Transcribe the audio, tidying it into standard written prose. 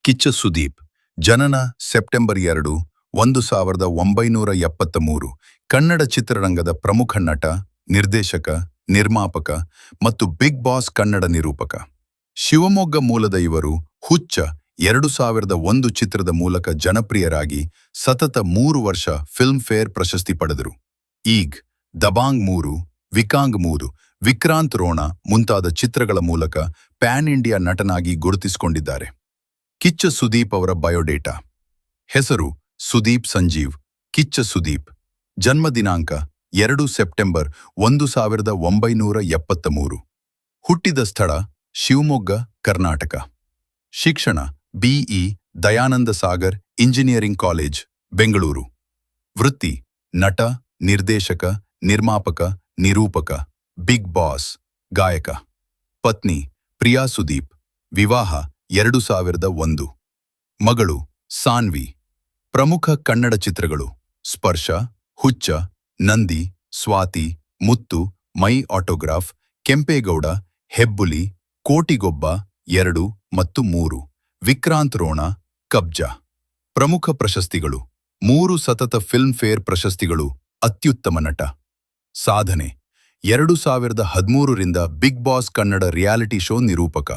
ಕಿಚ್ಚ ಸುದೀಪ್ ಜನನ ಸೆಪ್ಟೆಂಬರ್ 2, 1973. ಕನ್ನಡ ಚಿತ್ರರಂಗದ ಪ್ರಮುಖ ನಟ, ನಿರ್ದೇಶಕ, ನಿರ್ಮಾಪಕ ಮತ್ತು ಬಿಗ್ ಬಾಸ್ ಕನ್ನಡ ನಿರೂಪಕ. ಶಿವಮೊಗ್ಗ ಮೂಲದ ಇವರು ಹುಚ್ಚ 2001 ಚಿತ್ರದ ಮೂಲಕ ಜನಪ್ರಿಯರಾಗಿ ಸತತ 3 ವರ್ಷ ಫಿಲ್ಮ್ ಫೇರ್ ಪ್ರಶಸ್ತಿ ಪಡೆದರು. ಈಗ್, ದಬಾಂಗ್ 3, ವಿಕಾಂಗ್ 3, ವಿಕ್ರಾಂತ್ ರೋಣ ಮುಂತಾದ ಚಿತ್ರಗಳ ಮೂಲಕ ಪ್ಯಾನ್ ಇಂಡಿಯಾ ನಟನಾಗಿ ಗುರುತಿಸಿಕೊಂಡಿದ್ದಾರೆ. ಕಿಚ್ಚ ಸುದೀಪ್ ಅವರ ಬಯೋಡೇಟಾ. ಹೆಸರು ಸುದೀಪ್ ಸಂಜೀವ್. ಕಿಚ್ಚ ಸುದೀಪ್. ಜನ್ಮ ದಿನಾಂಕ 2 ಸೆಪ್ಟೆಂಬರ್ 1973. ಹುಟ್ಟಿದ ಸ್ಥಳ ಶಿವಮೊಗ್ಗ, ಕರ್ನಾಟಕ. ಶಿಕ್ಷಣ BE Dayananda Sagar engineering college, Bengaluru. ವೃತ್ತಿ ನಟ, ನಿರ್ದೇಶಕ, ನಿರ್ಮಾಪಕ, ನಿರೂಪಕ, ಬಿಗ್ ಬಾಸ್, ಗಾಯಕ. ಪತ್ನಿ ಪ್ರಿಯಾ ಸುದೀಪ್. ವಿವಾಹ 2001. ಮಗಳು ಸಾನ್ವಿ. ಪ್ರಮುಖ ಕನ್ನಡ ಚಿತ್ರಗಳು ಸ್ಪರ್ಶ, ಹುಚ್ಚ, ನಂದಿ, ಸ್ವಾತಿ, ಮುತ್ತು, ಮೈ ಆಟೋಗ್ರಾಫ್, ಕೆಂಪೇಗೌಡ, ಹೆಬ್ಬುಲಿ, ಕೋಟಿಗೊಬ್ಬ 2 ಮತ್ತು 3, ವಿಕ್ರಾಂತ್ ರೋಣ, ಕಬ್ಜಾ. ಪ್ರಮುಖ ಪ್ರಶಸ್ತಿಗಳು 3 ಸತತ ಫಿಲ್ಮ್ ಫೇರ್ ಪ್ರಶಸ್ತಿಗಳು. ಅತ್ಯುತ್ತಮ ನಟ. ಸಾಧನೆ 2013 ರಿಂದ big boss Kannada reality show ನಿರೂಪಕ.